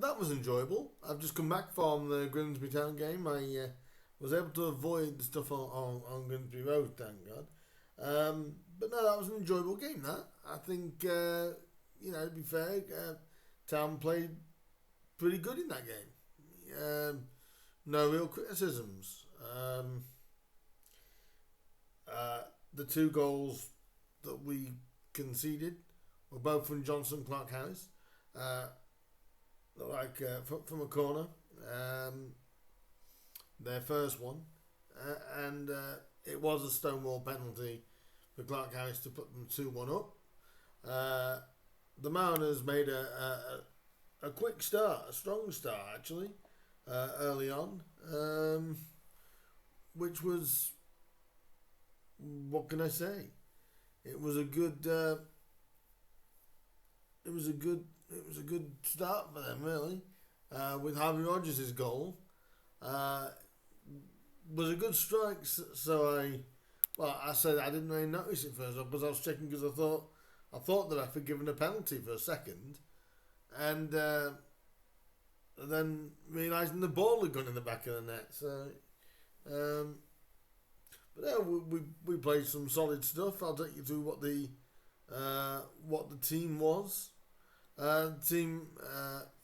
That was enjoyable. I've just come back from the Grimsby Town game. I was able to avoid the stuff on Grimsby Road, thank God. But no, that was an enjoyable game. That I think, to be fair, Town played pretty good in that game. No real criticisms. The two goals that we conceded were both from Johnson Clark Harris. From a corner, their first one, and it was a Stonewall penalty for Clark Harris to put them 2-1 up. The Mariners made a quick start, a strong start actually, early on, which was, what can I say? It was a good. It was a good start for them, really. With Harvey Rodgers' goal, was a good strike. So I said I didn't really notice it first because I was checking because I thought that I'd forgiven a penalty for a second, and then realising the ball had gone in the back of the net. So, but yeah, we played some solid stuff. I'll take you through what the team was. The team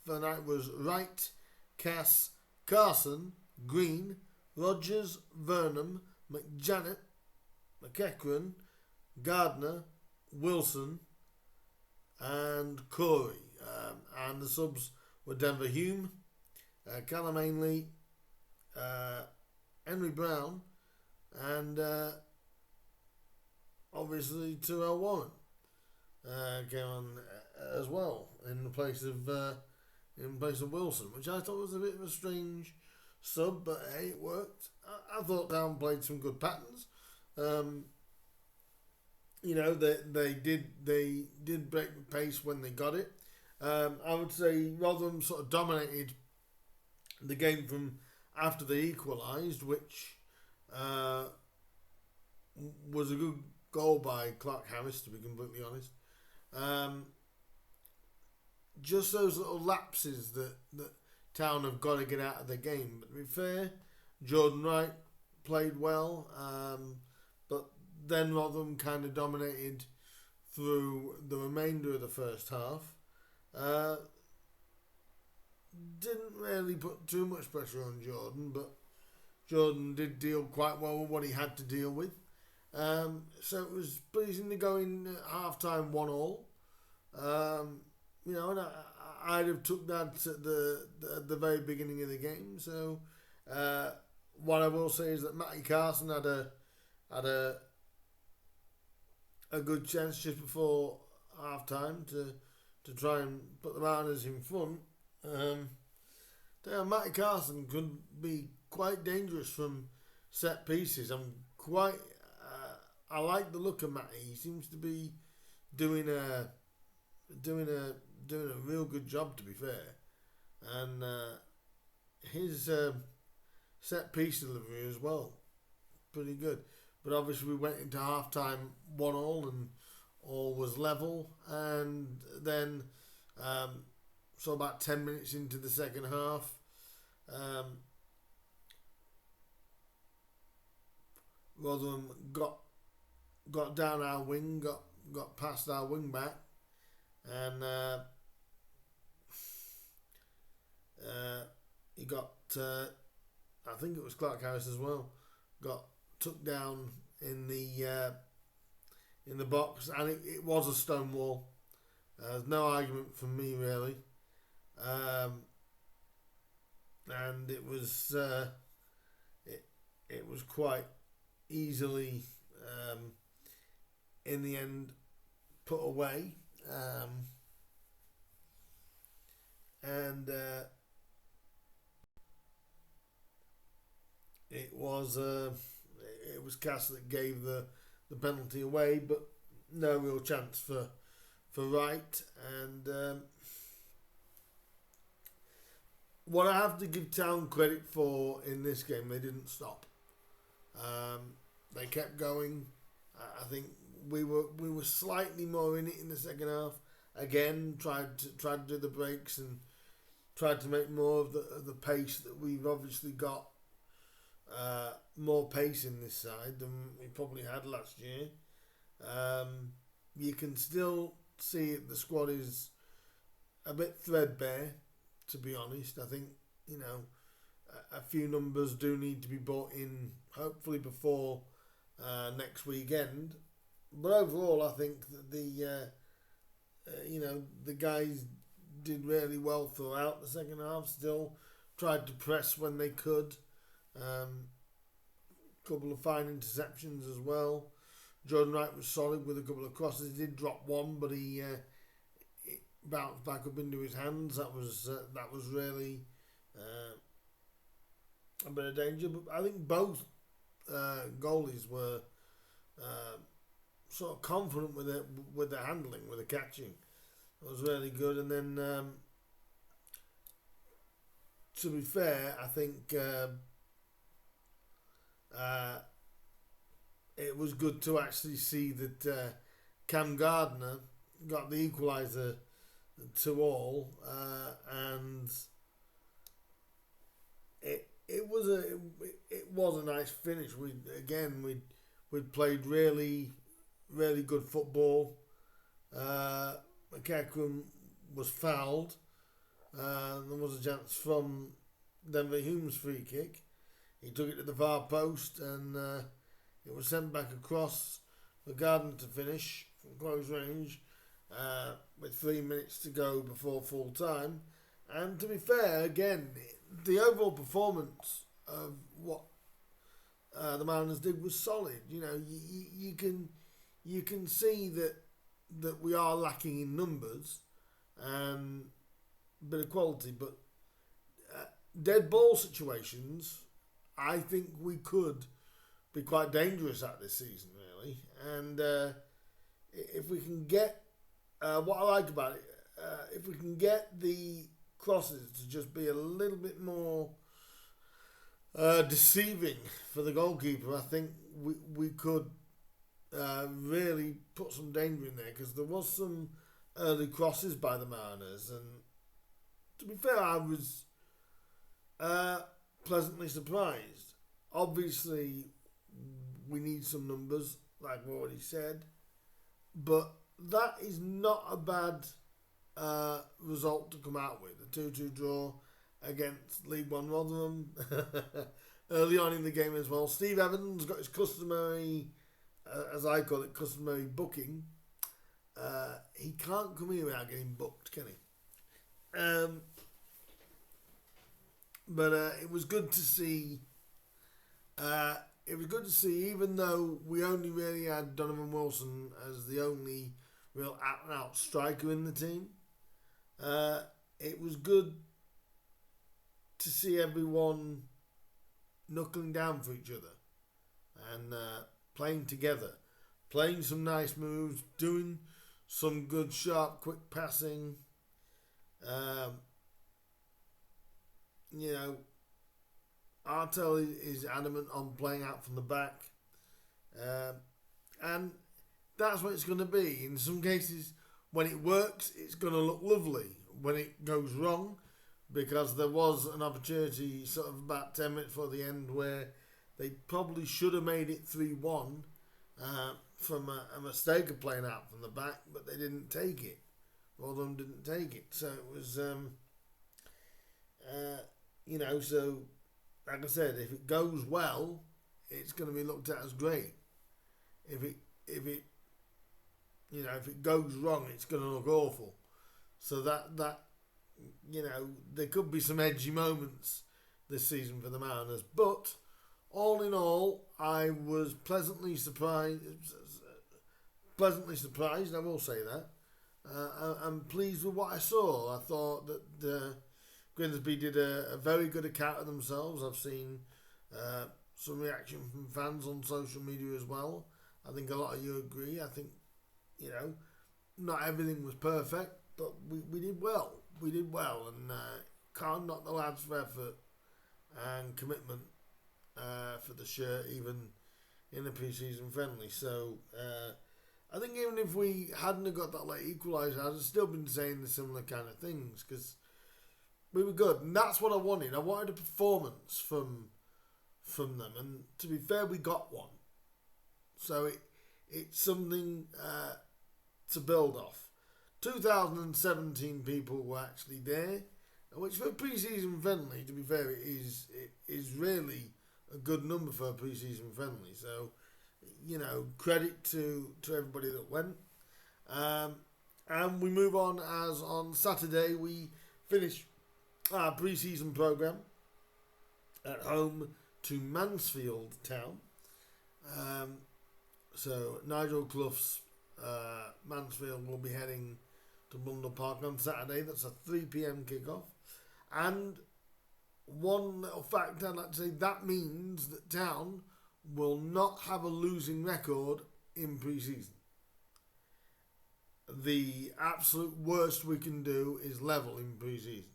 for the night was Wright, Cass, Carson, Green, Rodgers, Vernon, McJanet, McEachran, Gardner, Wilson, and Corey. And the subs were Denver Hume, Callum Ainley, Henry Brown, and obviously Terrell Warren came on as well in place of Wilson, which I thought was a bit of a strange sub, but hey, it worked. I thought Down played some good patterns. They did break the pace when they got it. I would say Rotherham sort of dominated the game from after they equalised, which was a good goal by Clark Harris, to be completely honest. Just those little lapses that Town have got to get out of the game. But to be fair, Jordan Wright played well, but then Rotherham kind of dominated through the remainder of the first half. Didn't really put too much pressure on Jordan, but Jordan did deal quite well with what he had to deal with. So it was pleasing to go in at half-time 1-1. And I'd have took that at the very beginning of the game. So what I will say is that Matty Carson had a good chance just before half-time to try and put the Mariners in front. Matty Carson could be quite dangerous from set pieces. I like the look of Matty. He seems to be doing a real good job, to be fair, and his set piece delivery as well, pretty good. But obviously we went into half time 1-1 and all was level, and then so about 10 minutes into the second half, Rotherham got down our wing, got past our wing back, and he got, I think it was Clark Harris as well, got took down in the box, and it was a stone wall. There's no argument from me really, and it was quite easily in the end put away, and it was Cass that gave the penalty away, but no real chance for Wright. And what I have to give Town credit for in this game, they didn't stop. They kept going. I think we were slightly more in it in the second half. Again, tried to do the breaks, and tried to make more of the pace that we've obviously got. More pace in this side than we probably had last year. You can still see the squad is a bit threadbare, to be honest. I think, a few numbers do need to be brought in, hopefully before next weekend. But overall, I think that the guys did really well throughout the second half. Still tried to press when they could. Couple of fine interceptions as well. Jordan Wright was solid with a couple of crosses. He did drop one, but he bounced back up into his hands. That was really a bit of danger. But I think both goalies were sort of confident with the handling, with the catching. It was really good. And then, to be fair, I think it was good to actually see that Cam Gardner got the equaliser to all, and it was a nice finish. We'd played really good football. McEachran was fouled. There was a chance from Denver Hume's free kick. He took it to the far post, and it was sent back across for Gardner to finish from close range with 3 minutes to go before full time. And to be fair, again, the overall performance of what the Mariners did was solid. You can see that we are lacking in numbers and a bit of quality, but dead ball situations, I think we could be quite dangerous at this season, really. And if we can get what I like about it, if we can get the crosses to just be a little bit more deceiving for the goalkeeper, I think we could really put some danger in there, because there was some early crosses by the Mariners, and to be fair, I was pleasantly surprised. Obviously, we need some numbers, like we already said, but that is not a bad result to come out with. A 2-2 draw against League One Rotherham early on in the game as well. Steve Evans got his customary, as I call it, customary booking. He can't come here without getting booked, can he? But it was good to see. Even though we only really had Donovan Wilson as the only real out-and-out striker in the team, it was good to see everyone knuckling down for each other and playing together, playing some nice moves, doing some good, sharp, quick passing. Artel is adamant on playing out from the back, and that's what it's going to be. In some cases, when it works, it's going to look lovely. When it goes wrong, because there was an opportunity sort of about 10 minutes before the end where they probably should have made it 3-1 from a mistake of playing out from the back, but they didn't take it. Rotherham didn't take it. So it was, so like I said, if it goes well, it's going to be looked at as great. If it goes wrong, it's going to look awful. So that there could be some edgy moments this season for the Mariners. But all in all, I was pleasantly surprised. I will say that. I'm pleased with what I saw. I thought that Grimsby did a very good account of themselves. I've seen some reaction from fans on social media as well. I think a lot of you agree. I think, not everything was perfect, but we did well. We did well, and can't knock the lads for effort and commitment for the shirt, even in a pre-season friendly. So I think even if we hadn't have got that late equaliser, I'd have still been saying the similar kind of things, because we were good, and that's what I wanted. I wanted a performance from them, and to be fair, we got one. So it's something to build off. 2017 people were actually there, which for a pre-season friendly, to be fair, it is really a good number for a pre-season friendly. So, credit to everybody that went. And we move on as on Saturday we finish our pre-season programme at home to Mansfield Town. So Nigel Clough's Mansfield will be heading to Blundell Park on Saturday. That's a 3 p.m. kickoff. And one little fact I'd like to say, that means that Town will not have a losing record in pre-season. The absolute worst we can do is level in pre-season,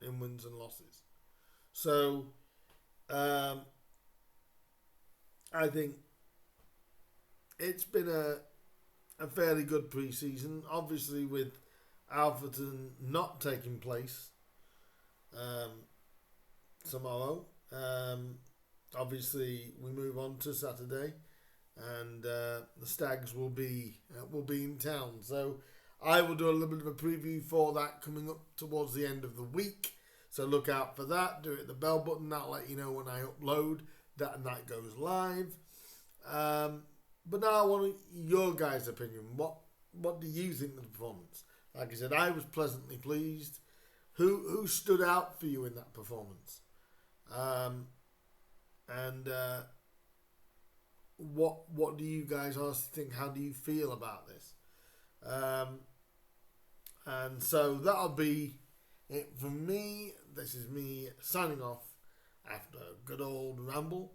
in wins and losses. So, I think it's been a fairly good pre-season. Obviously, with Alfreton not taking place tomorrow, obviously we move on to Saturday, and the Stags will be in town. So I will do a little bit of a preview for that coming up towards the end of the week. So look out for that. Do hit the bell button. That'll let you know when I upload that, and that goes live. But now I want your guys' opinion. What do you think of the performance? Like I said, I was pleasantly pleased. Who stood out for you in that performance? What do you guys honestly think? How do you feel about this? And so that'll be it from me. This is me signing off after a good old ramble.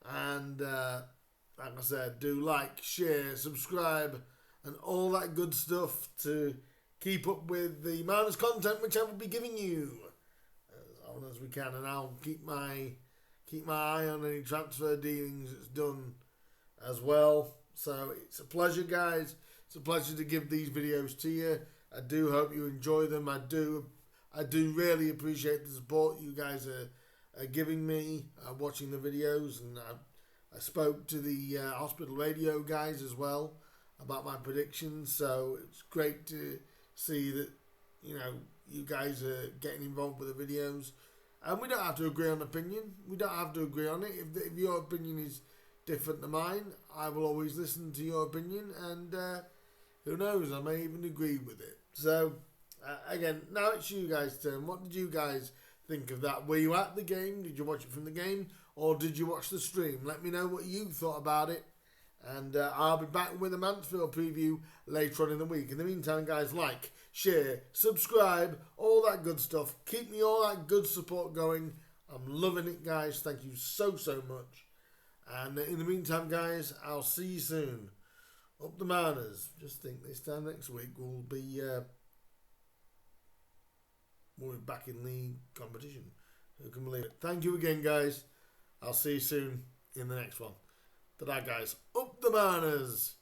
And like I said, do like, share, subscribe, and all that good stuff to keep up with the Mariners content, which I will be giving you as often as we can. And I'll keep my eye on any transfer dealings that's done as well. So it's a pleasure, guys. It's a pleasure to give these videos to you. I do hope you enjoy them. I do really appreciate the support you guys are giving me watching the videos, and I spoke to the hospital radio guys as well about my predictions. So it's great to see that you guys are getting involved with the videos, and we don't have to agree on opinion. We don't have to agree on it. If your opinion is different to mine, I will always listen to your opinion, and who knows, I may even agree with it. So again, now it's you guys' turn. What did you guys think of that? Were you at the game? Did you watch it from the game, or did you watch the stream? Let me know what you thought about it, and I'll be back with a Mansfield preview later on in the week. In the meantime, guys, like, share, subscribe, all that good stuff. Keep me all that good support going. I'm loving it, guys. Thank you so much. And in the meantime, guys, I'll see you soon. Up the Mariners. Just think this time next week we'll be back in league competition. Who can believe it? Thank you again, guys. I'll see you soon in the next one. Ta-da, guys. Up the Mariners.